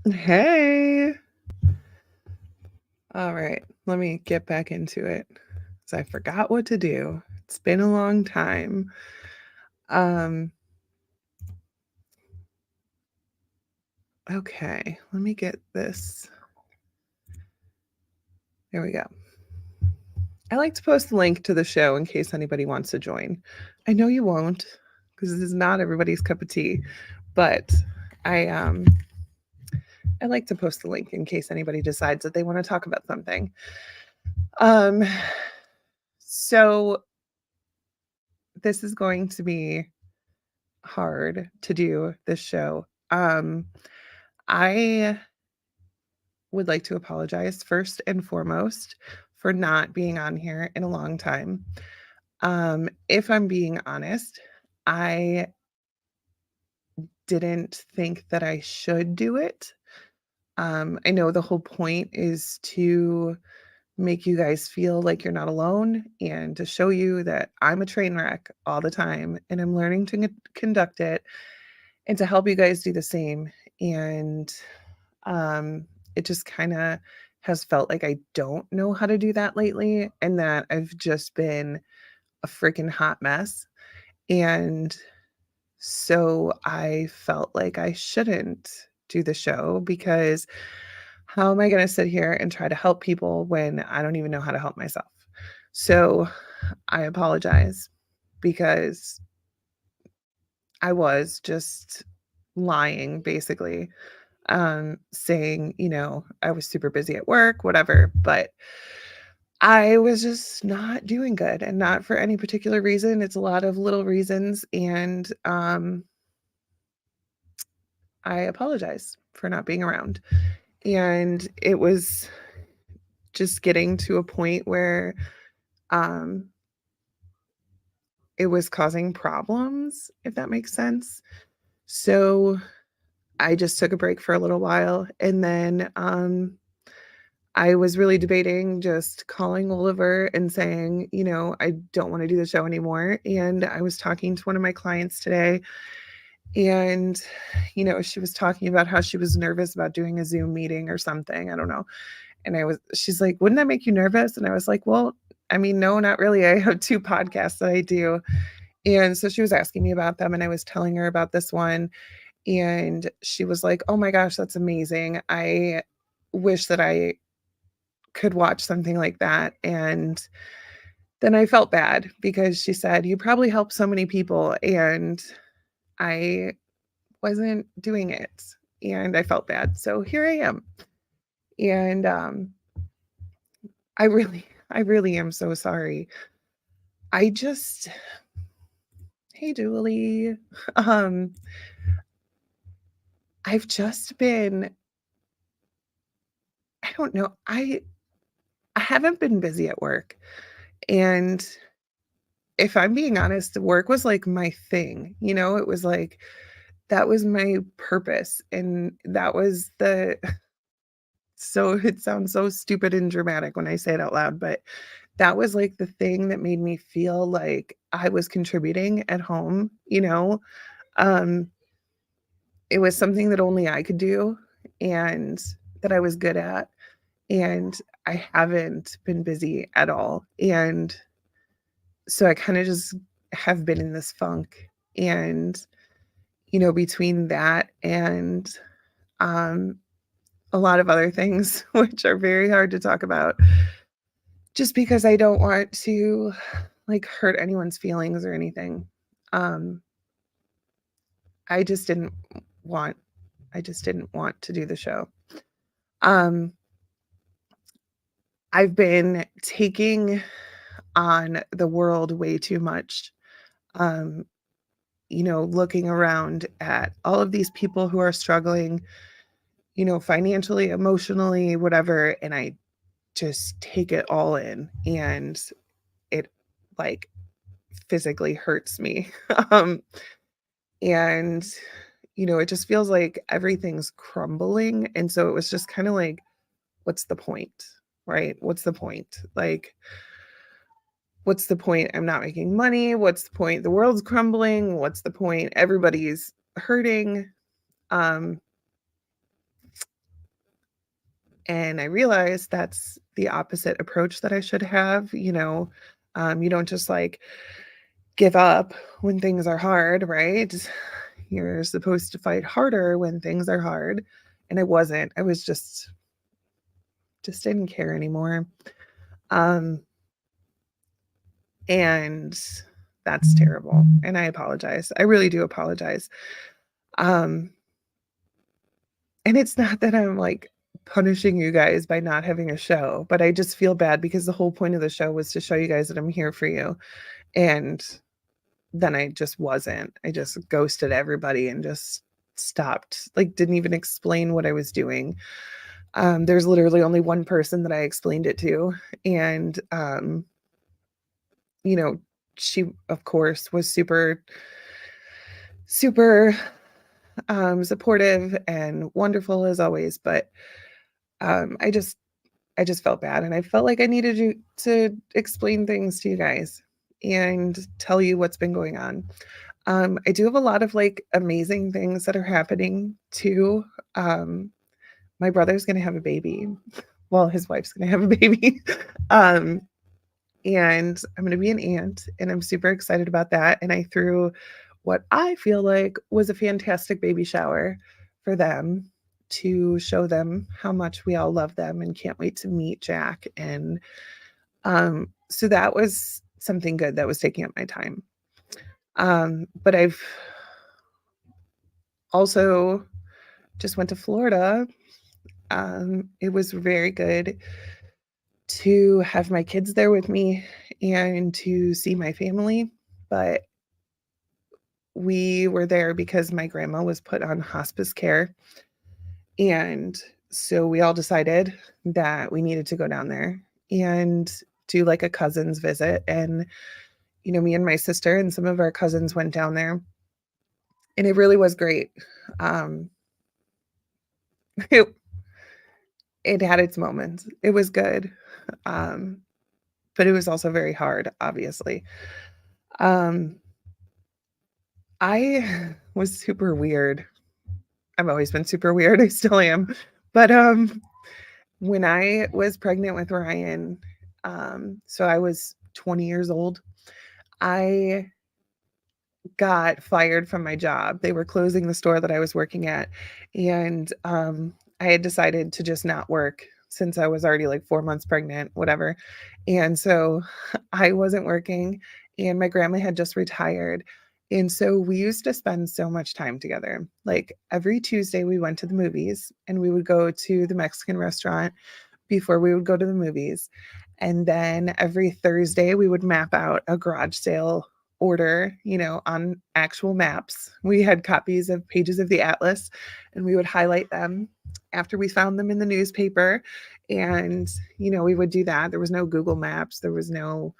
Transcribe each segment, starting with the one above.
Hey. All right, let me get back into it because I forgot what to do. It's been a long time. Um, okay, let me get this. There we go. I like to post the link to the show in case anybody wants to join. I know you won't because this is not everybody's cup of tea, but I I like to post the link in case anybody decides that they want to talk about something. Um so this is going to be hard to do this show. I would like to apologize first and foremost for not being on here in a long time. If I'm being honest, I didn't think that I should do it. I know the whole point is to make you guys feel like you're not alone and to show you that I'm a train wreck all the time and I'm learning to conduct it and to help you guys do the same. And it just kind of has felt like I don't know how to do that lately and that I've just been a freaking hot mess. And so I felt like I shouldn't do the show because how am I going to sit here and try to help people when I don't even know how to help myself? So I apologize because I was just lying basically, saying, I was super busy at work, whatever, but I was just not doing good and not for any particular reason. It's a lot of little reasons. And I apologize for not being around. And it was just getting to a point where um, it was causing problems, if that makes sense. So I just took a break for a little while. And then I was really debating just calling Oliver and saying, I don't want to do the show anymore. And I was talking to one of my clients today, and, she was talking about how she was nervous about doing a Zoom meeting or something. I don't know. And she's like, wouldn't that make you nervous? And I was like, well, I mean, no, not really. I have two podcasts that I do. And so she was asking me about them, and I was telling her about this one. And she was like, oh my gosh, that's amazing. I wish that I could watch something like that. And then I felt bad because she said, you probably help so many people. And I wasn't doing it. And I felt bad. So here I am. And I really am so sorry. I just, hey, Julie. Um, I've just been, I don't know. I haven't been busy at work. And if I'm being honest, work was like my thing. It was like that was my purpose. And that was the so it sounds so stupid and dramatic when I say it out loud, but that was like the thing that made me feel like I was contributing at home. Um, it was something that only I could do and that I was good at. And I haven't been busy at all. And so I kind of just have been in this funk. And, between that and um, a lot of other things, which are very hard to talk about, just because I don't want to like hurt anyone's feelings or anything. Um, I just didn't want, I just didn't want to do the show. Um, I've been taking on the world way too much. Um, looking around at all of these people who are struggling, financially, emotionally, whatever, and I just take it all in and it like physically hurts me. um and it just feels like everything's crumbling, and so it was just kind of like, what's the point? Right? What's the point? Like, what's the point? I'm not making money. What's the point? The world's crumbling. What's the point? Everybody's hurting. um And I realized that's the opposite approach that I should have. You don't just like give up when things are hard, right? You're supposed to fight harder when things are hard. And I wasn't. I was just didn't care anymore. Um, and that's terrible. And I apologize. I really do apologize. Um, and it's not that I'm like punishing you guys by not having a show, but I just feel bad because the whole point of the show was to show you guys that I'm here for you. And then I just wasn't. I just ghosted everybody and just stopped, like, didn't even explain what I was doing. There's literally only one person that I explained it to. And, you know, she, of course, was super, super supportive and wonderful as always. But um, I just, I just felt bad and I felt like I needed to explain things to you guys and tell you what's been going on. I do have a lot of like amazing things that are happening too. Um, my brother's gonna have a baby. Well, his wife's gonna have a baby. um, and I'm gonna be an aunt, and I'm super excited about that. And I threw what I feel like was a fantastic baby shower for them to show them how much we all love them and can't wait to meet Jack. And so that was something good that was taking up my time. But I've also just went to Florida. It was very good to have my kids there with me and to see my family, but we were there because my grandma was put on hospice care, and so we all decided that we needed to go down there and do like a cousin's visit. And me and my sister and some of our cousins went down there, and it really was great. Um, it it had its moments. It was good. Um, but it was also very hard, obviously. Um, I was super weird. I've always been super weird. I still am. But when I was pregnant with Ryan, so I was 20 years old, I got fired from my job. They were closing the store that I was working at. And I had decided to just not work since I was already like 4 months pregnant, whatever. And so I wasn't working, and my grandma had just retired. And so we used to spend so much time together. Like every Tuesday, we went to the movies and we would go to the Mexican restaurant before we would go to the movies. And then every Thursday, we would map out a garage sale order, on actual maps. We had copies of pages of the atlas, and we would highlight them after we found them in the newspaper. And, we would do that. There was no Google Maps, there was no,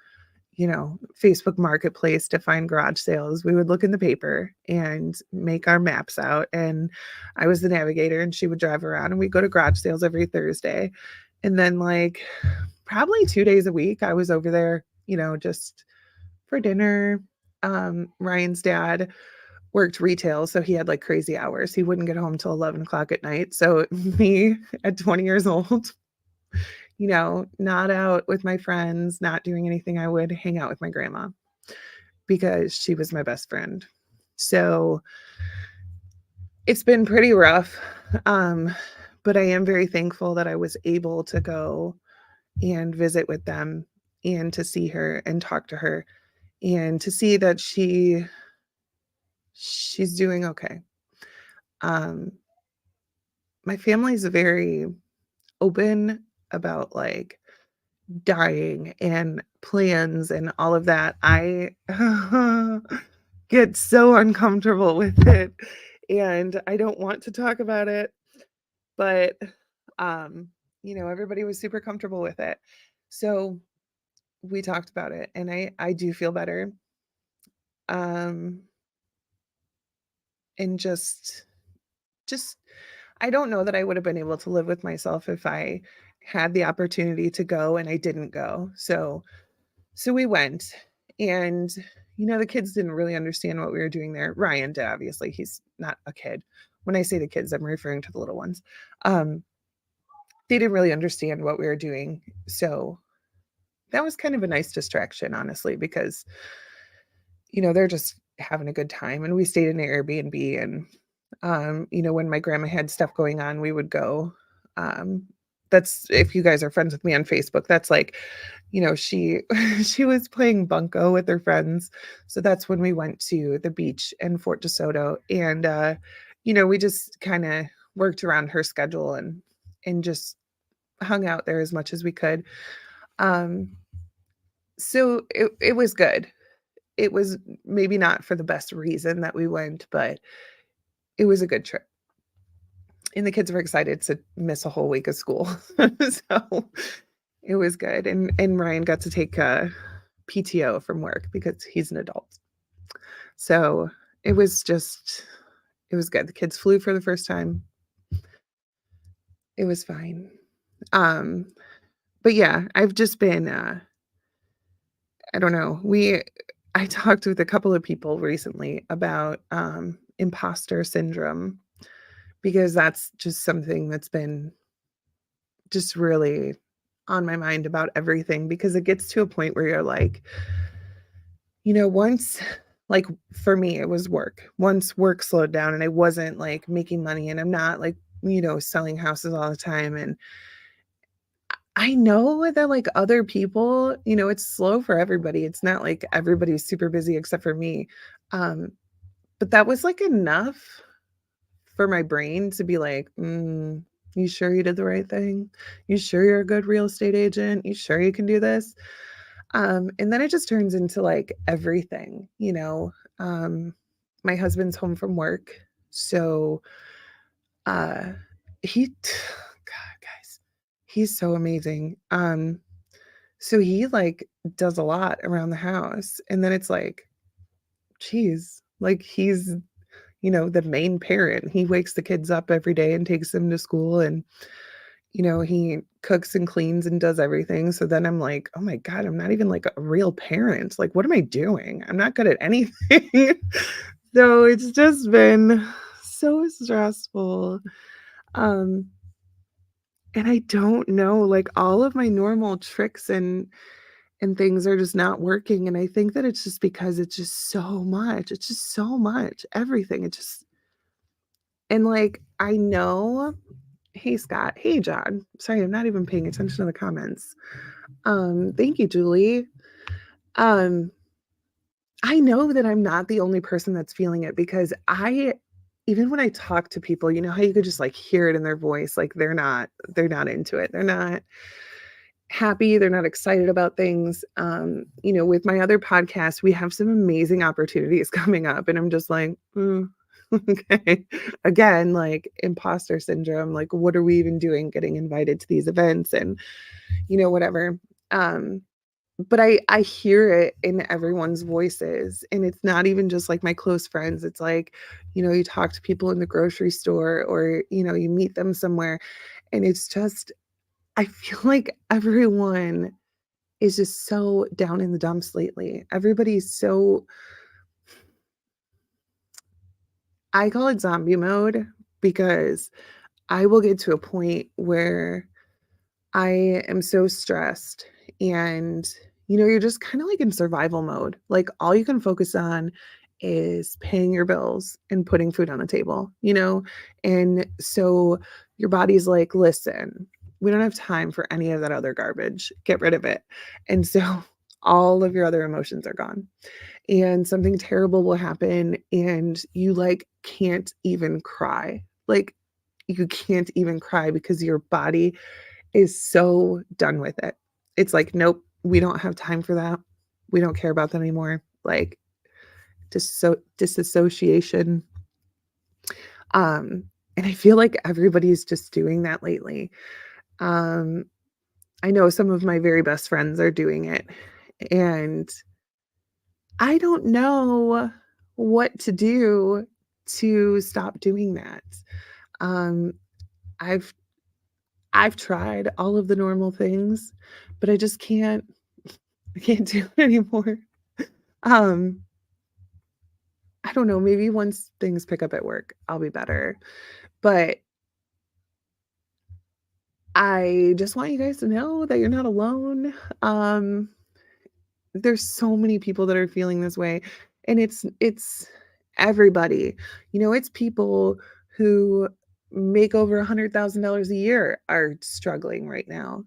Facebook Marketplace to find garage sales. We would look in the paper and make our maps out. And I was the navigator, and she would drive around, and we'd go to garage sales every Thursday. And then, like, probably 2 days a week, I was over there, just for dinner. Ryan's dad worked retail, so he had like crazy hours. He wouldn't get home till 11 o'clock at night. So me at 20 years old, not out with my friends, not doing anything, I would hang out with my grandma because she was my best friend. So it's been pretty rough. Um, but I am very thankful that I was able to go and visit with them and to see her and talk to her and to see that she's doing okay. Um, my family's very open about like dying and plans and all of that. I get so uncomfortable with it and I don't want to talk about it, but um, everybody was super comfortable with it. So we talked about it and I do feel better. Um, and just I don't know that I would have been able to live with myself if I had the opportunity to go and I didn't go. So we went, and the kids didn't really understand what we were doing there. Ryan did, obviously. He's not a kid. When I say the kids, I'm referring to the little ones. Um they didn't really understand what we were doing. So that was kind of a nice distraction, honestly, because, they're just having a good time. And we stayed in an Airbnb. And, when my grandma had stuff going on, we would go. Um, that's if you guys are friends with me on Facebook, that's like, she she was playing bunco with her friends. So that's when we went to the beach in Fort DeSoto. And we just kind of worked around her schedule and just hung out there as much as we could. Um, so it was good. It was maybe not for the best reason that we went, but it was a good trip. And the kids were excited to miss a whole week of school. So it was good. And Ryan got to take PTO from work because he's an adult. So it was just it was good. The kids flew for the first time. It was fine. Um, but yeah, I've just been I don't know. I talked with a couple of people recently about imposter syndrome because that's just something that's been just really on my mind about everything because it gets to a point where you're like, once like for me it was work. Once work slowed down and I wasn't like making money and I'm not like, selling houses all the time and I know that like other people, it's slow for everybody. It's not like everybody's super busy except for me. Um but that was like enough for my brain to be like, you sure you did the right thing? You sure you're a good real estate agent? You sure you can do this? And then it just turns into like everything. Um, my husband's home from work. So uh he God, guys, he's so amazing. So he like does a lot around the house. And then it's like, geez, like he's the main parent. He wakes the kids up every day and takes them to school and, he cooks and cleans and does everything. So then I'm like, oh my God, I'm not even like a real parent. Like, what am I doing? I'm not good at anything. So it's just been so stressful. Um, and I don't know, like all of my normal tricks and things are just not working. And I think that it's just because it's just so much. It's just so much. Everything. It just and like I know, hey Scott, hey John. Sorry, I'm not even paying attention to the comments. Thank you, Julie. Um, I know that I'm not the only person that's feeling it because even when I talk to people, you know how you could just like hear it in their voice, like they're not into it. They're not happy, they're not excited about things. With my other podcast, we have some amazing opportunities coming up, and I'm just like, okay. Again, like imposter syndrome, like what are we even doing getting invited to these events and whatever. Um, but I hear it in everyone's voices, and it's not even just like my close friends. It's like, you talk to people in the grocery store or, you meet them somewhere, and it's just I feel like everyone is just so down in the dumps lately. Everybody's so I call it zombie mode because I will get to a point where I am so stressed and you're just kind of like in survival mode. Like all you can focus on is paying your bills and putting food on the table. And so your body's like, listen, we don't have time for any of that other garbage. Get rid of it. And so all of your other emotions are gone. And something terrible will happen and you like can't even cry. Like you can't even cry because your body is so done with it. It's like, nope, we don't have time for that. We don't care about that anymore. Like disassociation. Um, and I feel like everybody's just doing that lately. Um, I know some of my very best friends are doing it, and I don't know what to do to stop doing that. Um, I've I've tried all of the normal things, but I can't do it anymore. Um, I don't know, maybe once things pick up at work, I'll be better. But I just want you guys to know that you're not alone. Um, there's so many people that are feeling this way, and it's everybody. It's people who make over $100,000 a year are struggling right now.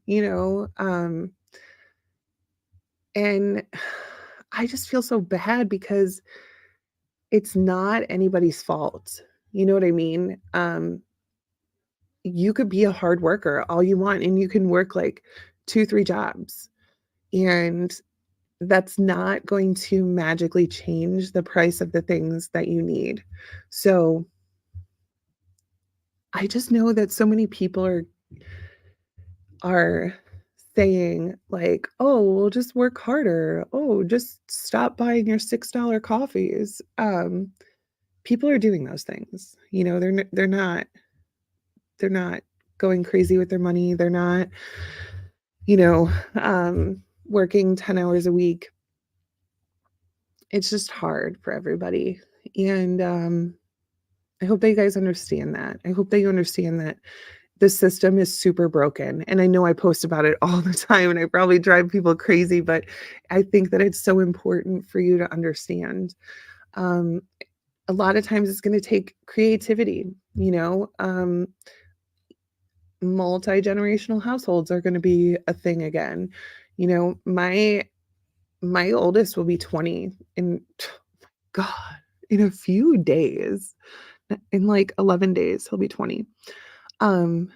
And I just feel so bad because it's not anybody's fault. You know what I mean? You could be a hard worker all you want, and you can work like 2, 3 jobs, and that's not going to magically change the price of the things that you need. So, I just know that so many people are saying like, "Oh, well, just work harder. Oh, just stop buying your $6 coffees." People are doing those things. They're not going crazy with their money. They're not, you know, working 10 hours a week. It's just hard for everybody. And I hope that you guys understand that. I hope that you understand that the system is super broken. And I know I post about it all the time and I probably drive people crazy, but I think that it's so important for you to understand. Um, a lot of times it's going to take creativity, multi-generational households are going to be a thing again. My oldest will be 20 in God, in a few days. In like 11 days, he'll be 20. Um,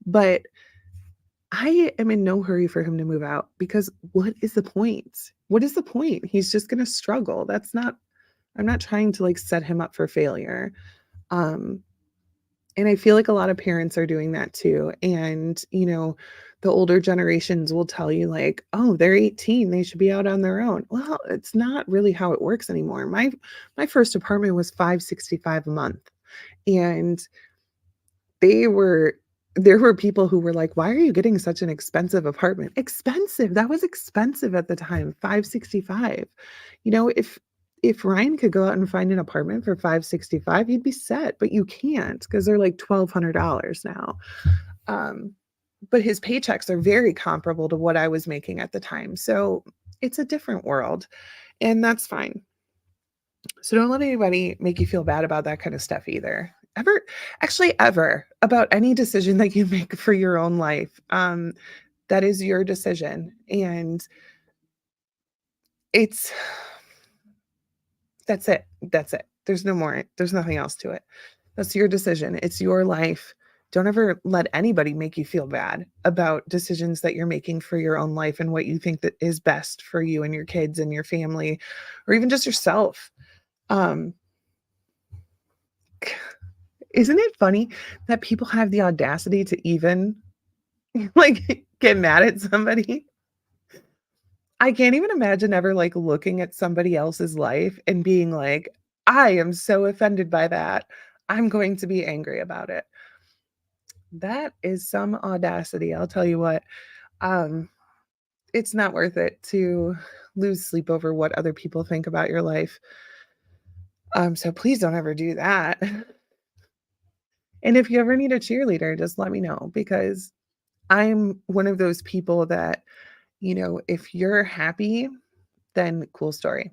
but I am in no hurry for him to move out because what is the point? What is the point? He's just going to struggle. I'm not trying to like set him up for failure. Um, and I feel like a lot of parents are doing that too. And, the older generations will tell you like, "Oh, they're 18, they should be out on their own." Well, it's not really how it works anymore. My first apartment was 565 a month. And they were there were people who were like, "Why are you getting such an expensive apartment?" Expensive, that was expensive at the time, 565. If Ryan could go out and find an apartment for 565, he'd be set, but you can't because 'cause they're like $1,200 now. Um, but his paychecks are very comparable to what I was making at the time, so it's a different world, and that's fine. So don't let anybody make you feel bad about that kind of stuff either. Ever about any decision that you make for your own life. That is your decision. And it's that's it. That's it. There's no more. There's nothing else to it. That's your decision. It's your life. Don't ever let anybody make you feel bad about decisions that you're making for your own life and what you think that is best for you and your kids and your family, or even just yourself. Um, Isn't it funny that people have the audacity to even, like, get mad at somebody? I can't even imagine ever, like, looking at somebody else's life and being like, "I am so offended by that. I'm going to be angry about it." That is some audacity, I'll tell you what. Um, it's not worth it to lose sleep over what other people think about your life. So please don't ever do that. And if you ever need a cheerleader, just let me know because I'm one of those people that, if you're happy, then cool story.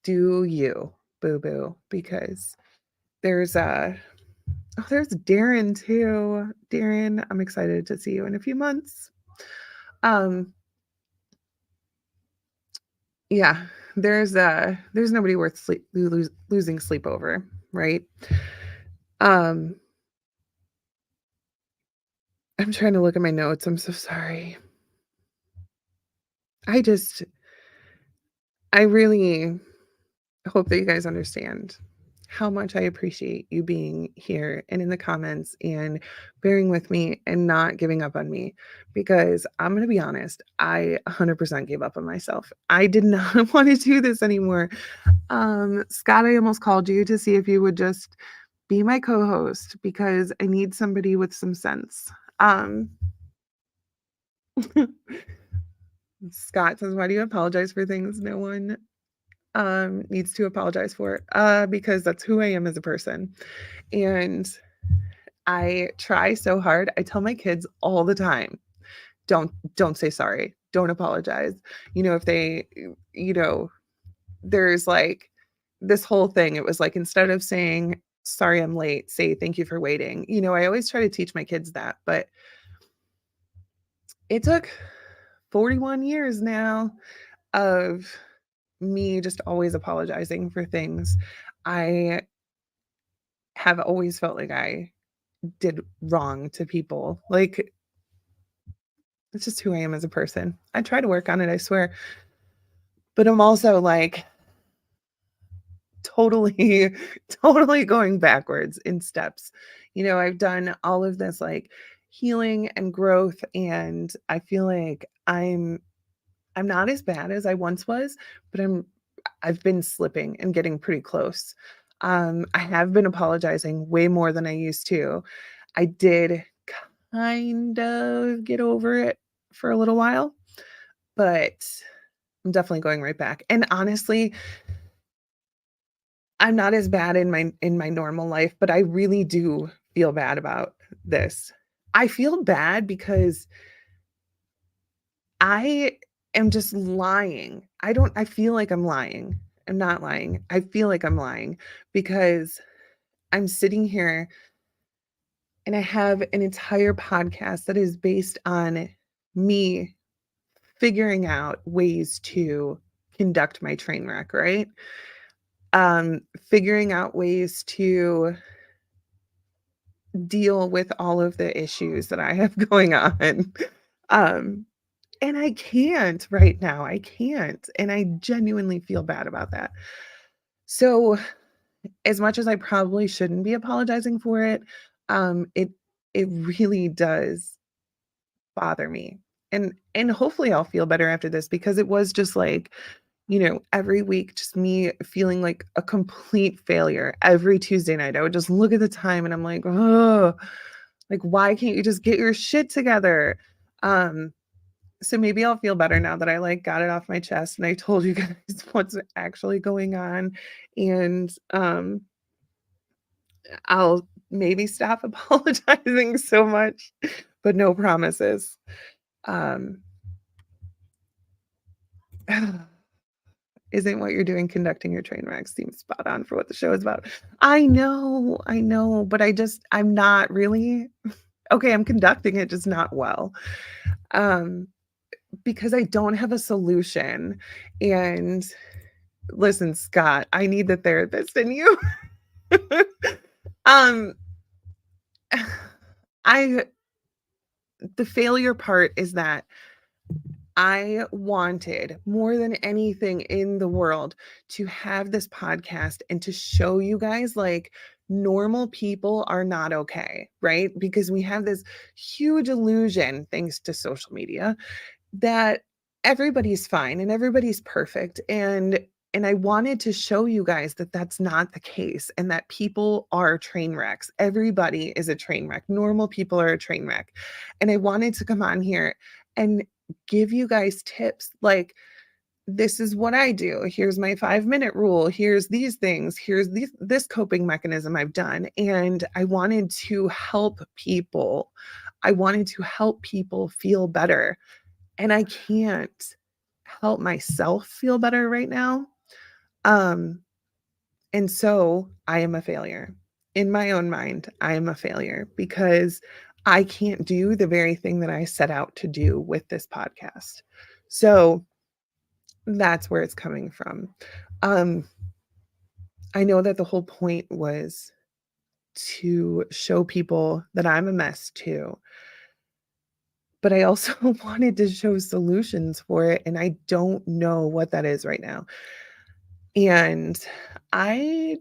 Do you, boo boo? Because there's there's Darren too. Darren, I'm excited to see you in a few months. Um, yeah, there's nobody worth losing sleep over, right? Um, I'm trying to look at my notes. I'm so sorry. I just I really hope that you guys understand how much I appreciate you being here and in the comments and bearing with me and not giving up on me because I'm going to be honest, I 100% gave up on myself. I did not want to do this anymore. Scott, I almost called you to see if you would just be my co-host because I need somebody with some sense. Um, Scott says, "Why do you apologize for things no one needs to apologize for?" Because that's who I am as a person. And I try so hard. I tell my kids all the time, don't say sorry. Don't apologize. If they, you know, there's like this whole thing. It was like instead of saying sorry I'm late, say thank you for waiting. I always try to teach my kids that, but it took 41 years now of me just always apologizing for things. I have always felt like I did wrong to people. Like, it's just who I am as a person. I try to work on it, I swear. But I'm also like totally, totally going backwards in steps. I've done all of this like healing and growth, and I feel like I'm not as bad as I once was, but I've been slipping and getting pretty close. I have been apologizing way more than I used to. I did kind of get over it for a little while, but I'm definitely going right back. And honestly, I'm not as bad in my normal life, but I really do feel bad about this. I feel bad because I am just lying. I feel like I'm lying. I'm not lying. I feel like I'm lying because I'm sitting here and I have an entire podcast that is based on me figuring out ways to conduct my train wreck, right? Figuring out ways to deal with all of the issues that I have going on. Um, and I can't right now. I can't. And I genuinely feel bad about that. So, as much as I probably shouldn't be apologizing for it, it really does bother me. And hopefully I'll feel better after this because it was just like, every week just me feeling like a complete failure every Tuesday night. I would just look at the time and I'm like, "Oh, like why can't you just get your shit together?" Um so maybe I'll feel better now that I like got it off my chest and I told you guys what's actually going on, and I'll maybe stop apologizing so much, but no promises. Um Isn't what you're doing conducting your train wreck seems spot on for what the show is about. I know, but I'm not really okay, I'm conducting it, just not well. Um, because I don't have a solution. And listen, Scott, I need the therapist in you. um, I the failure part is that I wanted more than anything in the world to have this podcast and to show you guys like normal people are not okay, right? Because we have this huge illusion, thanks to social media, that everybody's fine and everybody's perfect. And I wanted to show you guys that that's not the case and that people are train wrecks. Everybody is a train wreck. Normal people are a train wreck. And I wanted to come on here and give you guys tips like, this is what I do. Here's my 5-minute rule. Here's these things. Here's this coping mechanism I've done. And I wanted to help people. I wanted to help people feel better. And I can't help myself feel better right now. Um, and so I am a failure. In my own mind, I am a failure because I can't do the very thing that I set out to do with this podcast. So that's where it's coming from. Um, I know that the whole point was to show people that I'm a mess too. But I also wanted to show solutions for it, and I don't know what that is right now. And I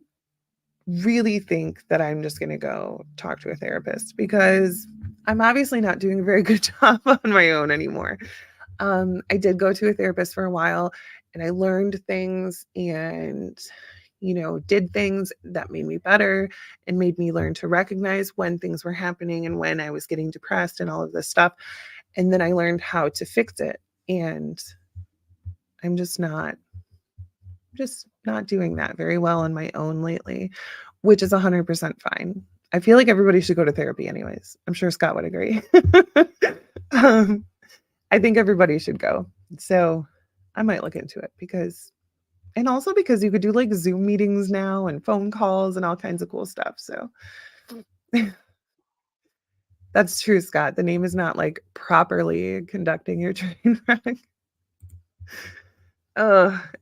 really think that I'm just gonna go talk to a therapist because I'm obviously not doing a very good job on my own anymore. I did go to a therapist for a while and I learned things and did things that made me better and made me learn to recognize when things were happening and when I was getting depressed and all of this stuff. And then I learned how to fix it. And I'm just not doing that very well on my own lately, which is 100% fine. I feel like everybody should go to therapy anyways. I'm sure Scott would agree. um, I think everybody should go. So I might look into it because, and also because you could do like Zoom meetings now and phone calls and all kinds of cool stuff. So that's true, Scott. The name is not like properly conducting your train wreck.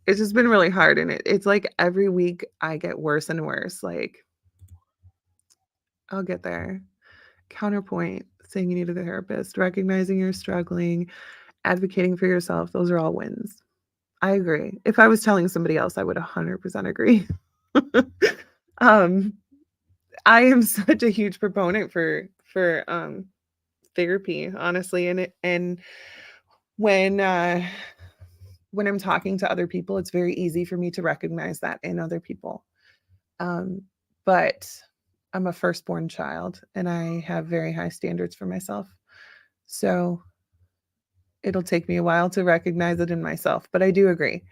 It's just been really hard. And it's like every week I get worse and worse. Like, I'll get there. Counterpoint, saying you need a therapist, recognizing you're struggling, advocating for yourself. Those are all wins. I agree. If I was telling somebody else, I would 100% agree. um, I am such a huge proponent for therapy, honestly, and when uh when I'm talking to other people, it's very easy for me to recognize that in other people. Um, but I'm a firstborn child and I have very high standards for myself. So it'll take me a while to recognize it in myself, but I do agree.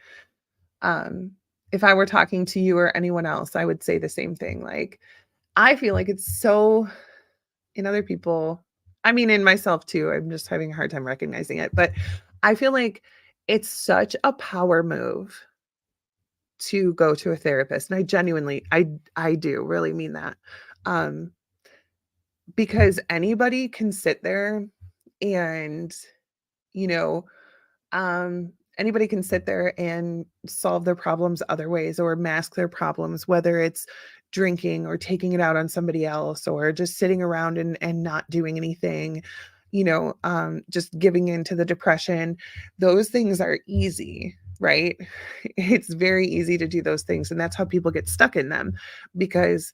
Um, if I were talking to you or anyone else, I would say the same thing. Like, I feel like it's so in other people, I mean, in myself too, I'm just having a hard time recognizing it, but I feel like it's such a power move to go to a therapist. And I genuinely, I do really mean that. Um, because anybody can sit there and, you know, anybody can sit there and solve their problems other ways or mask their problems, whether it's drinking or taking it out on somebody else or just sitting around and not doing anything, just giving in to the depression. Those things are easy, right? It's very easy to do those things. And that's how people get stuck in them because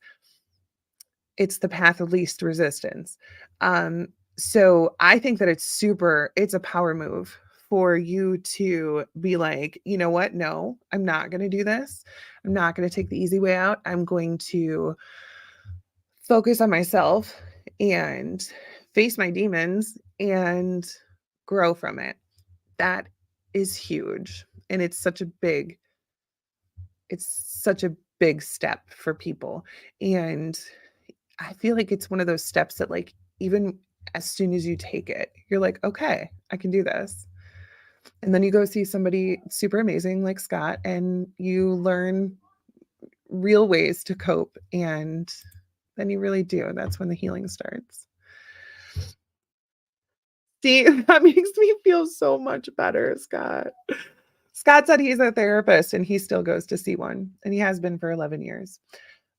it's the path of least resistance. Um, so I think that it's a power move for you to be like, you know what? No, I'm not going to do this. I'm not going to take the easy way out. I'm going to focus on myself and face my demons and grow from it. That is huge. And it's such a big step for people. And I feel like it's one of those steps that like even as soon as you take it, you're like, okay, I can do this. And then you go see somebody super amazing like Scott and you learn real ways to cope and then you really do. That's when the healing starts. See, that makes me feel so much better, Scott. Scott said he's a therapist and he still goes to see one and he has been for 11 years.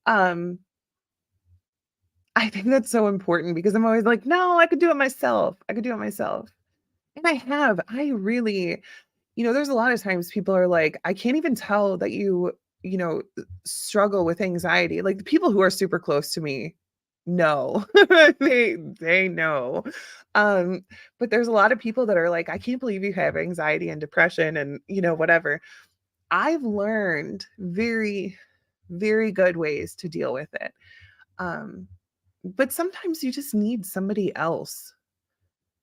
Um, I think that's so important because I'm always like, no, I could do it myself. I could do it myself. And I have. I really, there's a lot of times people are like, I can't even tell that struggle with anxiety. Like the people who are super close to me know. they know. Um, but there's a lot of people that are like, I can't believe you have anxiety and depression and, whatever. I've learned very, very good ways to deal with it. Um, but sometimes you just need somebody else,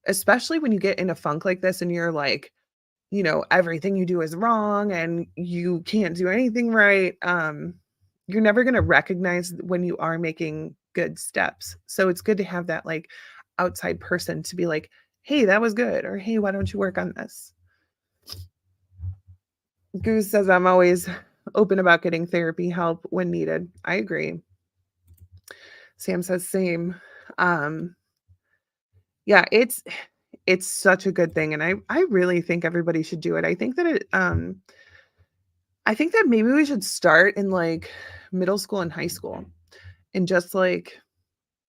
especially when you get in a funk like this and you're like, everything you do is wrong and you can't do anything right. You're never going to recognize when you are making good steps. So it's good to have that like outside person to be like, hey, that was good. Or hey, why don't you work on this? Goose says I'm always open about getting therapy help when needed. I agree. Sam says same. Um, yeah, it's such a good thing. And I really think everybody should do it. I think that maybe we should start in like middle school and high school and just like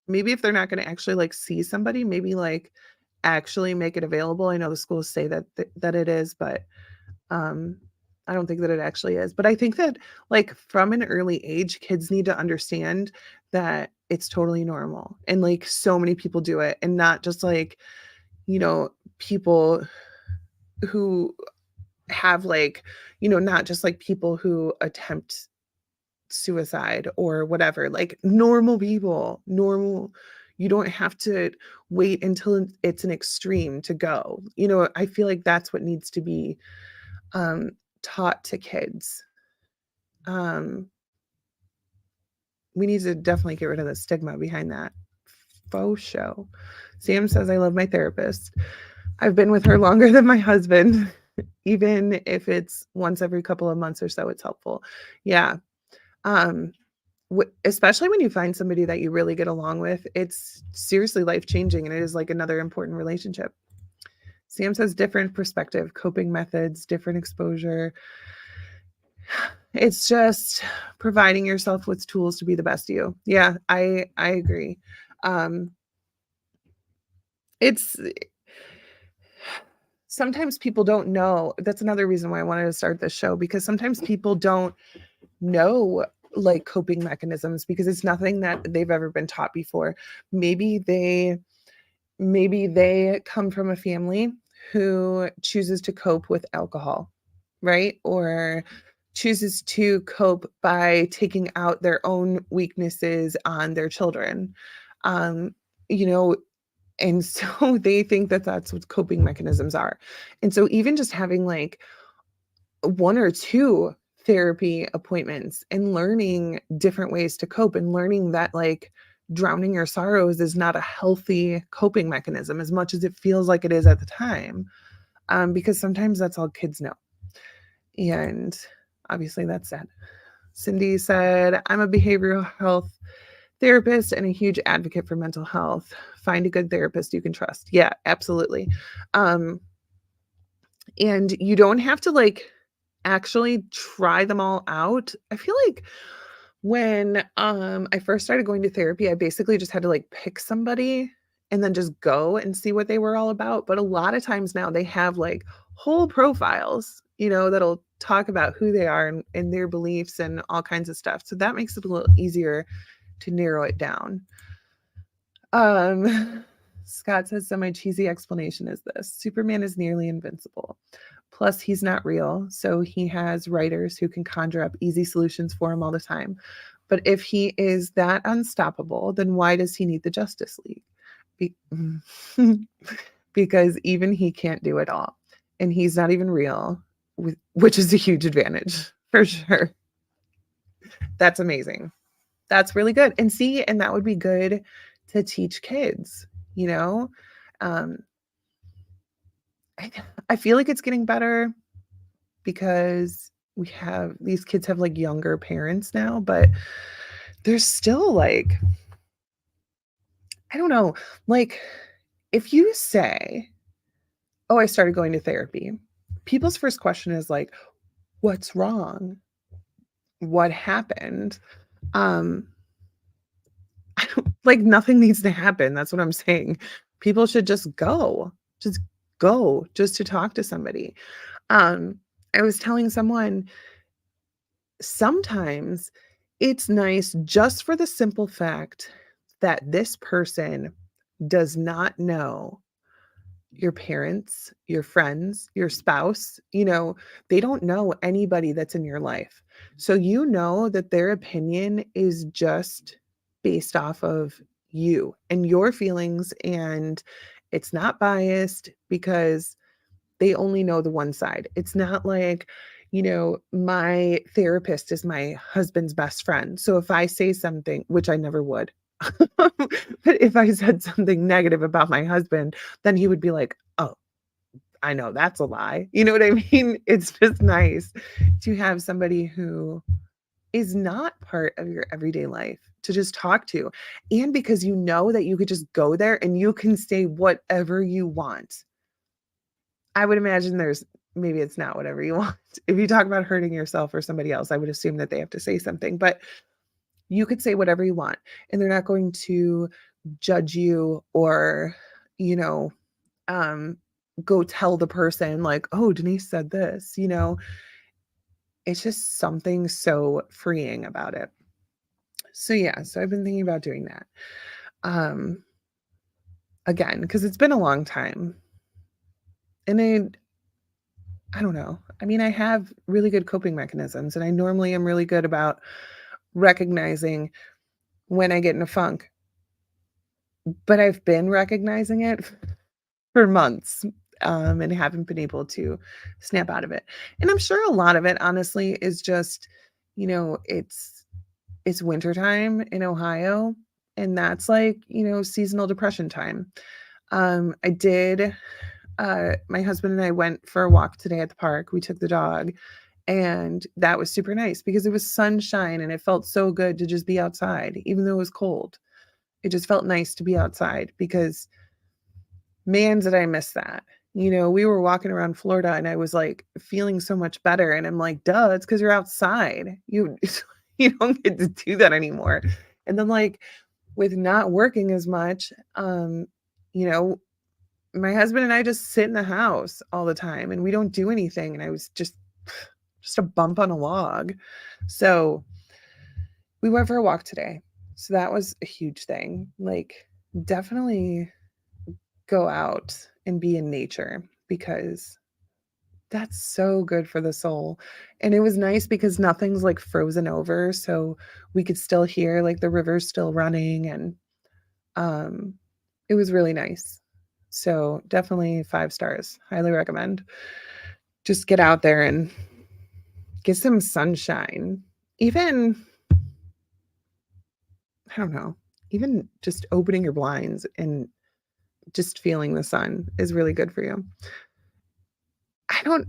maybe if they're not going to actually like see somebody, maybe like actually make it available. I know the schools say that it is, but um I don't think that it actually is. But I think that like from an early age, kids need to understand that it's totally normal and like so many people do it and not just like, people who have like, not just like people who attempt suicide or whatever, like normal people, normal. You don't have to wait until it's an extreme to go. I feel like that's what needs to be taught to kids. Um, we need to definitely get rid of the stigma behind that. Faux show. Sam says, I love my therapist. I've been with her longer than my husband. Even if it's once every couple of months or so, it's helpful. Yeah. Um, especially when you find somebody that you really get along with, it's seriously life changing, and it is like another important relationship. Sam says different perspective, coping methods, different exposure. It's just providing yourself with tools to be the best you. Yeah, I agree. Um, it's sometimes people don't know. That's another reason why I wanted to start this show, because sometimes people don't know like coping mechanisms because it's nothing that they've ever been taught before. Maybe they come from a family who chooses to cope with alcohol, right? Or chooses to cope by taking out their own weaknesses on their children. Um, you know, and so they think that that's what coping mechanisms are. And so even just having like one or two therapy appointments and learning different ways to cope and learning that like drowning your sorrows is not a healthy coping mechanism as much as it feels like it is at the time, because sometimes that's all kids know, and obviously that's sad. Cindy said, I'm a behavioral health therapist and a huge advocate for mental health. Find a good therapist you can trust. Yeah, absolutely. um and you don't have to like actually try them all out. I feel like when I first started going to therapy, I basically just had to like pick somebody and then just go and see what they were all about. But a lot of times now they have like whole profiles, that'll talk about who they are and their beliefs and all kinds of stuff. So that makes it a little easier to narrow it down. Scott says, so my cheesy explanation is this: Superman is nearly invincible. Plus, he's not real, so he has writers who can conjure up easy solutions for him all the time. But if he is that unstoppable, then why does he need the Justice League? Because even he can't do it all. And he's not even real, which is a huge advantage for sure. That's amazing. That's really good. And see, and that would be good to teach kids, you know? Um, I feel like it's getting better because these kids have like younger parents now, but there's still like, I don't know, like if you say, oh, I started going to therapy, people's first question is like, what's wrong? What happened? Um, I don't, like nothing needs to happen. That's what I'm saying. People should just go just to talk to somebody. Um, I was telling someone, sometimes it's nice just for the simple fact that this person does not know your parents, your friends, your spouse, they don't know anybody that's in your life. So you know that their opinion is just based off of you and your feelings, and it's not biased because they only know the one side. It's not like, my therapist is my husband's best friend. So if I say something, which I never would, but if I said something negative about my husband, then he would be like, oh, I know that's a lie. You know what I mean? It's just nice to have somebody who is not part of your everyday life to just talk to. And because you know that you could just go there and you can say whatever you want. I would imagine maybe it's not whatever you want. If you talk about hurting yourself or somebody else, I would assume that they have to say something, but you could say whatever you want and they're not going to judge you or, you know, um, go tell the person like, oh, Denise said this, it's just something so freeing about it. So yeah, so I've been thinking about doing that. Again, because it's been a long time. And I don't know. I mean, I have really good coping mechanisms, and I normally am really good about recognizing when I get in a funk. But I've been recognizing it for months, and haven't been able to snap out of it. And I'm sure a lot of it, honestly, is just, it's it's wintertime in Ohio, and that's like, seasonal depression time. I did My husband and I went for a walk today at the park. We took the dog, and that was super nice because it was sunshine and it felt so good to just be outside, even though it was cold. It just felt nice to be outside because, man, did I miss that. We were walking around Florida and I was like feeling so much better. And I'm like, duh, it's because you're outside. You don't get to do that anymore. And then, like, with not working as much, you know, my husband and I just sit in the house all the time and we don't do anything. And I was just a bump on a log. So we went for a walk today. So that was a huge thing. Like, definitely go out and be in nature because that's so good for the soul. And it was nice because nothing's like frozen over. So we could still hear like the river's still running, and um it was really nice. So definitely 5 stars. Highly recommend. Just get out there and get some sunshine. Even, I don't know, even just opening your blinds and just feeling the sun is really good for you.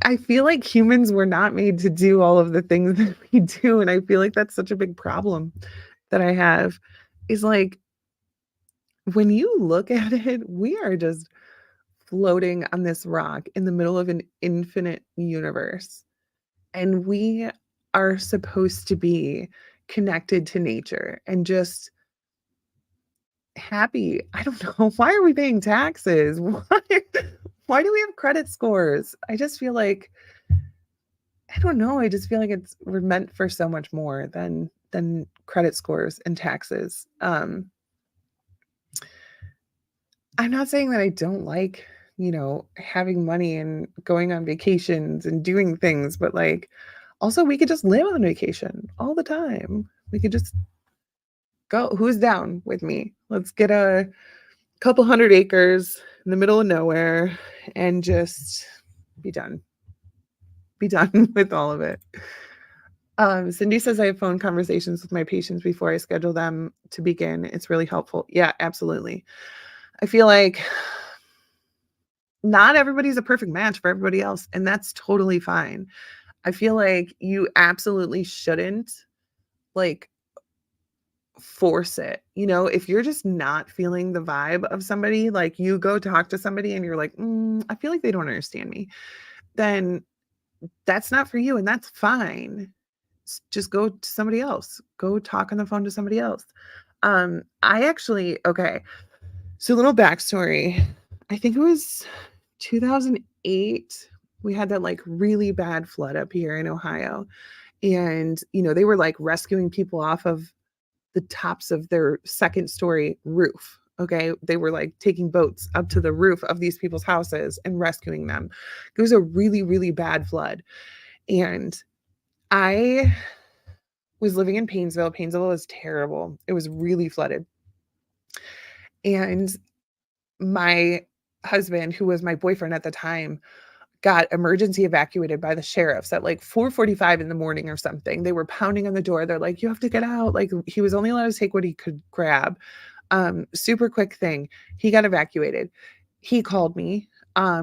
I feel like humans were not made to do all of the things that we do, and I feel like that's such a big problem that I have, is like, when you look at it, we are just floating on this rock in the middle of an infinite universe, and we are supposed to be connected to nature and just happy. I don't know. Why are we paying taxes? Why do we have credit scores? I just feel like, I don't know. I just feel like we're meant for so much more than credit scores and taxes. I'm not saying that I don't like, having money and going on vacations and doing things, but like, also we could just live on vacation all the time. We could just go. Who's down with me? Let's get a couple hundred acres in the middle of nowhere and just be done. Be done with all of it. Cindy says I have phone conversations with my patients before I schedule them to begin. It's really helpful. Yeah, absolutely. I feel like not everybody's a perfect match for everybody else, and that's totally fine. I feel like you absolutely shouldn't, like, force it. If you're just not feeling the vibe of somebody, like, you go talk to somebody and you're like, I feel like they don't understand me, then that's not for you, and that's fine. Just go to somebody else. Go talk on the phone to somebody else. I actually, okay. So, little backstory. I think it was 2008. We had that like really bad flood up here in Ohio. And, they were like rescuing people off of the tops of their second story roof. Okay. They were like taking boats up to the roof of these people's houses and rescuing them. It was a really, really bad flood. And I was living in Painesville. Painesville was terrible. It was really flooded. And my husband, who was my boyfriend at the time, got emergency evacuated by the sheriffs at like 4:45 in the morning or something. They were pounding on the door. They're like, you have to get out. Like, he was only allowed to take what he could grab. Super quick thing. He got evacuated. He called me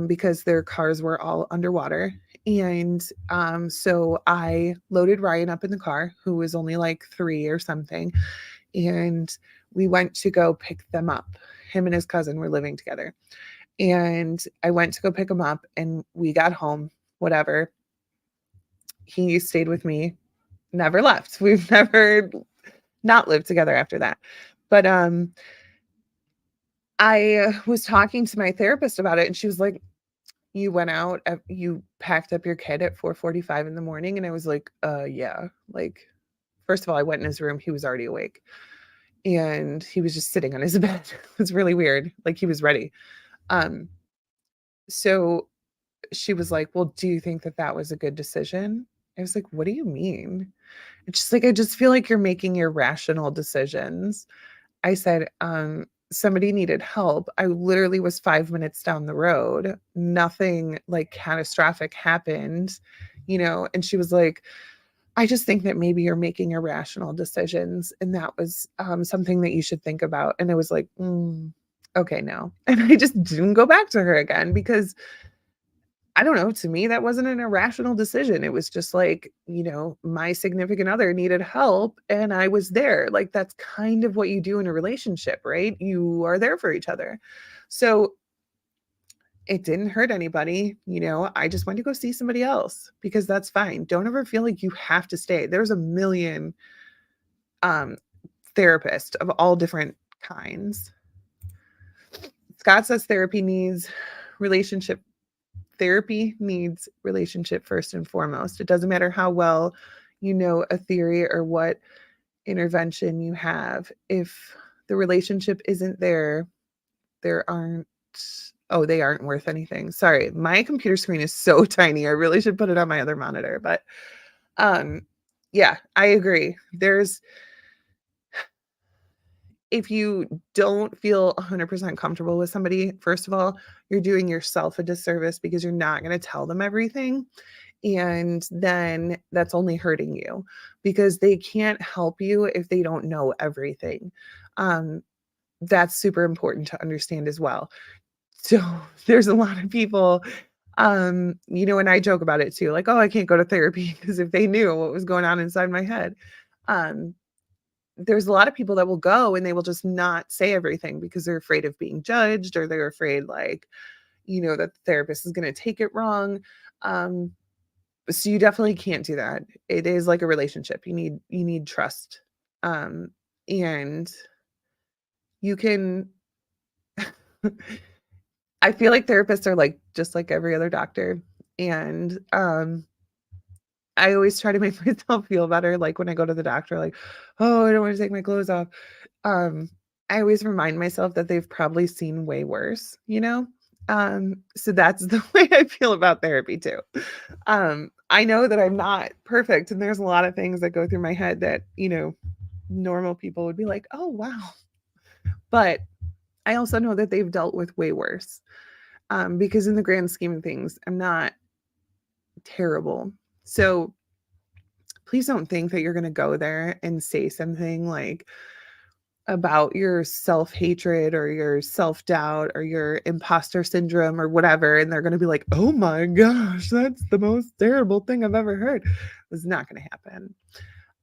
because their cars were all underwater. And so I loaded Ryan up in the car, who was only like 3 or something. And we went to go pick them up. Him and his cousin were living together. And I went to go pick him up and we got home, whatever. He stayed with me, never left. We've never not lived together after that. But I was talking to my therapist about it and she was like, you went out, you packed up your kid at 4:45 in the morning. And I was like, yeah. Like, first of all, I went in his room. He was already awake and he was just sitting on his bed. It was really weird. Like, he was ready. So she was like, well, do you think that that was a good decision? I was like, what do you mean? It's just like, I just feel like you're making irrational decisions. I said, somebody needed help. I literally was 5 minutes down the road. Nothing like catastrophic happened, and she was like, I just think that maybe you're making irrational decisions, and that was, something that you should think about." And I was like, okay, no." And I just didn't go back to her again because I don't know, to me, that wasn't an irrational decision. It was just like, my significant other needed help and I was there. Like, that's kind of what you do in a relationship, right? You are there for each other. So it didn't hurt anybody. I just went to go see somebody else because that's fine. Don't ever feel like you have to stay. There's a million um, therapists of all different kinds. Scott says relationship therapy needs relationship first and foremost. It doesn't matter how well you know a theory or what intervention you have. If the relationship isn't there, there aren't they aren't worth anything. Sorry, my computer screen is so tiny. I really should put it on my other monitor, but um yeah, I agree. If you don't feel 100% comfortable with somebody, first of all, you're doing yourself a disservice because you're not going to tell them everything. And then that's only hurting you because they can't help you if they don't know everything. Um, that's super important to understand as well. So there's a lot of people, and I joke about it too, like, oh, I can't go to therapy because if they knew what was going on inside my head. Um, there's a lot of people that will go and they will just not say everything because they're afraid of being judged or they're afraid, like, that the therapist is going to take it wrong. Um, so you definitely can't do that. It is like a relationship. You need trust. Um, and you can I feel like therapists are like just like every other doctor. And I always try to make myself feel better. Like when I go to the doctor, like, oh, I don't want to take my clothes off. Um, I always remind myself that they've probably seen way worse. So that's the way I feel about therapy too. I know that I'm not perfect and there's a lot of things that go through my head that, normal people would be like, "Oh, wow." But I also know that they've dealt with way worse. Because in the grand scheme of things, I'm not terrible. So please don't think that you're going to go there and say something like about your self-hatred or your self-doubt or your imposter syndrome or whatever, and they're going to be like, oh my gosh, that's the most terrible thing I've ever heard. It's not going to happen.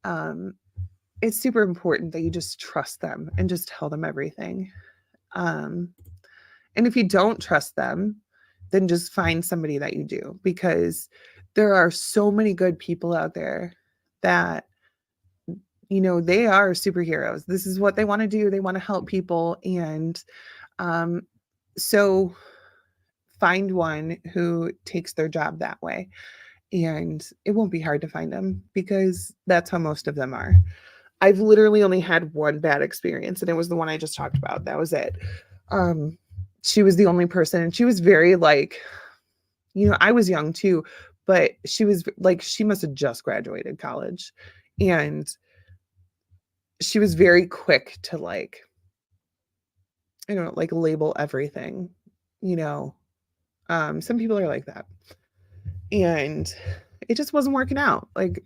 um, it's super important that you just trust them and just tell them everything. um, and if you don't trust them, then just find somebody that you do, because there are so many good people out there that they are superheroes. This is what they want to do. They want to help people. And um, so find one who takes their job that way. And it won't be hard to find them because that's how most of them are. I've literally only had one bad experience, and it was the one I just talked about. That was it. Um, she was the only person, and she was very like, I was young too, but she was like, she must have just graduated college. And she was very quick to like, I don't know, like label everything, you know. Some people are like that. And it just wasn't working out. Like,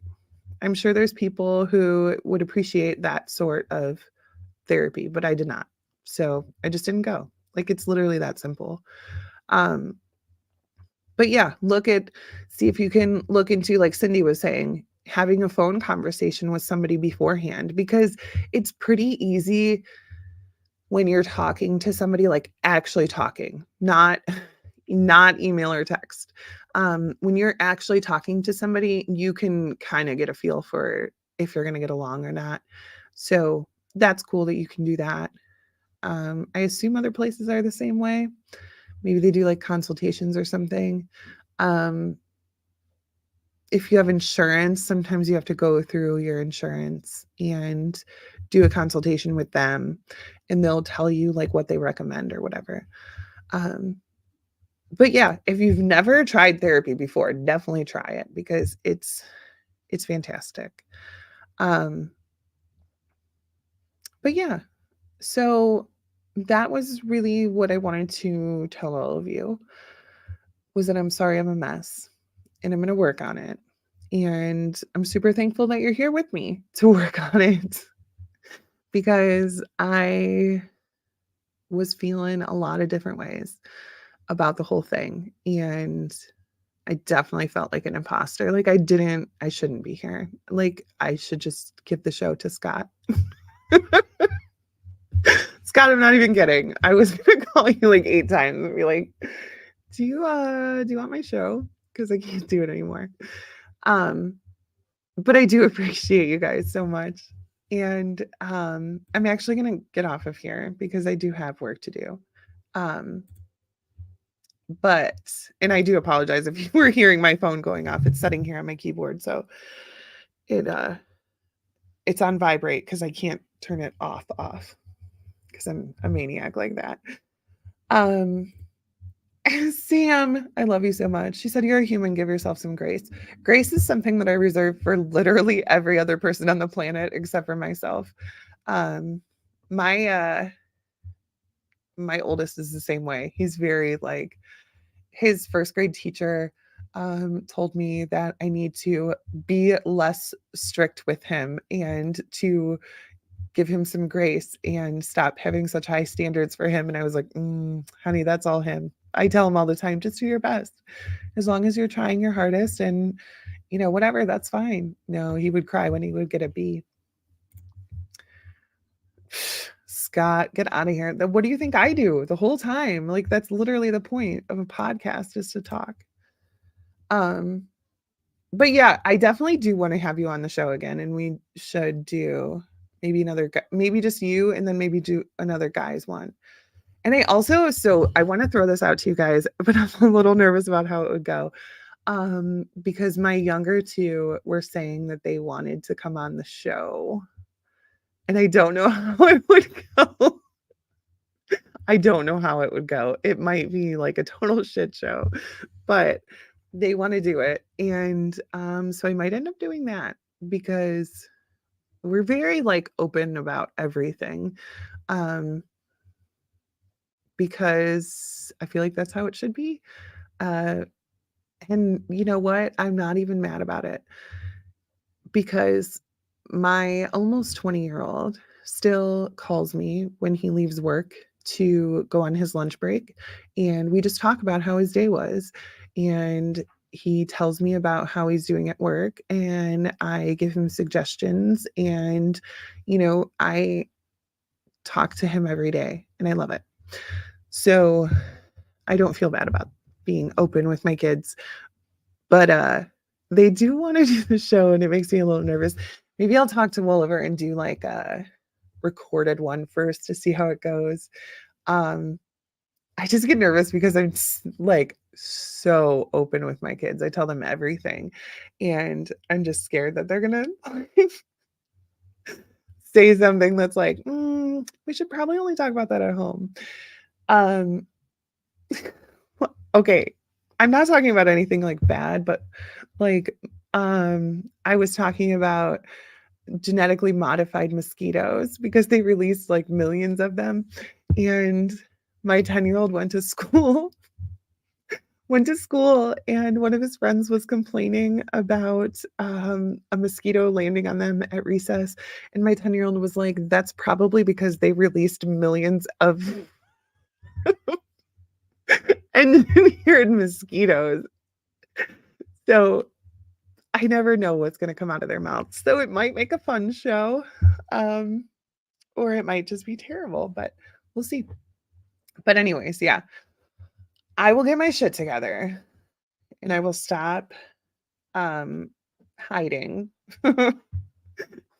I'm sure there's people who would appreciate that sort of therapy, but I did not. So I just didn't go. Like, it's literally that simple. Um, but yeah, see if you can look into, like Cindy was saying, having a phone conversation with somebody beforehand, because it's pretty easy when you're talking to somebody, like actually talking, not email or text. When you're actually talking to somebody, you can kind of get a feel for if you're going to get along or not. So that's cool that you can do that. I assume other places are the same way. Maybe they do like consultations or something. Um, if you have insurance, sometimes you have to go through your insurance and do a consultation with them, and they'll tell you like what they recommend or whatever. Um, but yeah, if you've never tried therapy before, definitely try it because it's fantastic. Um, but yeah, so that was really what I wanted to tell all of you, was that I'm sorry I'm a mess and I'm going to work on it. And I'm super thankful that you're here with me to work on it because I was feeling a lot of different ways about the whole thing. And I definitely felt like an imposter. Like I shouldn't be here. Like I should just give the show to Scott. Scott, I'm not even kidding. I was gonna call you like 8 times and be like, do you want my show? Because I can't do it anymore. Um, but I do appreciate you guys so much. And I'm actually gonna get off of here because I do have work to do. Um, but and I do apologize if you were hearing my phone going off. It's sitting here on my keyboard, so it it's on vibrate because I can't turn it off because I'm a maniac like that. Um Sam, I love you so much. She said, "You're a human, give yourself some grace." Grace is something that I reserve for literally every other person on the planet except for myself. Um, my my oldest is the same way. He's very like his first grade teacher told me that I need to be less strict with him and to give him some grace and stop having such high standards for him. And I was like, honey, that's all him. I tell him all the time, just do your best. As long as you're trying your hardest and, whatever, that's fine. No, he would cry when he would get a B. Scott, get out of here. What do you think I do the whole time? Like, that's literally the point of a podcast is to talk. Um, but yeah, I definitely do want to have you on the show again, and we should do maybe maybe just you, and then maybe do another guys one. And I want to throw this out to you guys, but I'm a little nervous about how it would go. Because my younger two were saying that they wanted to come on the show. And I don't know how it would go. I don't know how it would go. It might be like a total shit show, but they want to do it. And so I might end up doing that because we're very like open about everything. Um, because I feel like that's how it should be. Uh, and you know what? I'm not even mad about it because my almost 20-year-old still calls me when he leaves work to go on his lunch break. And we just talk about how his day was. And he tells me about how he's doing at work. And I give him suggestions. And, I talk to him every day. And I love it. So I don't feel bad about being open with my kids. But they do want to do the show, and it makes me a little nervous. Maybe I'll talk to Wolliver and do like a recorded one first to see how it goes. Um, I just get nervous because I'm like so open with my kids. I tell them everything, and I'm just scared that they're gonna say something that's like, we should probably only talk about that at home. Um, okay, I'm not talking about anything like bad, but like, I was talking about genetically modified mosquitoes because they released like millions of them. And my 10-year-old went to school and one of his friends was complaining about a mosquito landing on them at recess. And my 10-year-old was like, that's probably because they released millions of engineered mosquitoes. So I never know what's going to come out of their mouths. So it might make a fun show, um, or it might just be terrible, but we'll see. But, anyways, yeah, I will get my shit together and I will stop um, hiding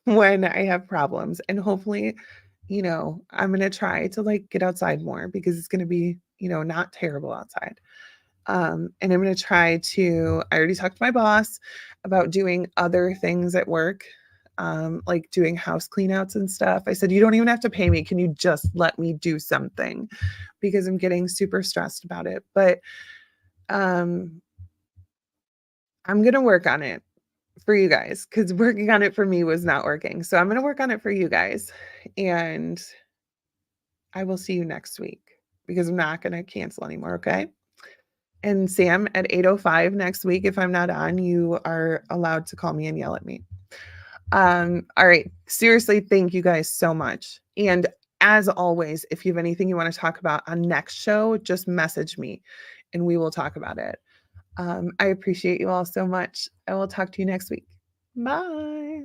when I have problems. And hopefully, I'm going to try to like get outside more because it's going to be, not terrible outside. And I'm going to I already talked to my boss about doing other things at work, like doing house cleanouts and stuff. I said, you don't even have to pay me. Can you just let me do something? Because I'm getting super stressed about it. But um, I'm going to work on it for you guys because working on it for me was not working. So I'm going to work on it for you guys. And I will see you next week because I'm not going to cancel anymore. Okay. And Sam, at 8:05 next week, if I'm not on, you are allowed to call me and yell at me. All right. Seriously, thank you guys so much. And as always, if you have anything you want to talk about on next show, just message me and we will talk about it. I appreciate you all so much. I will talk to you next week. Bye.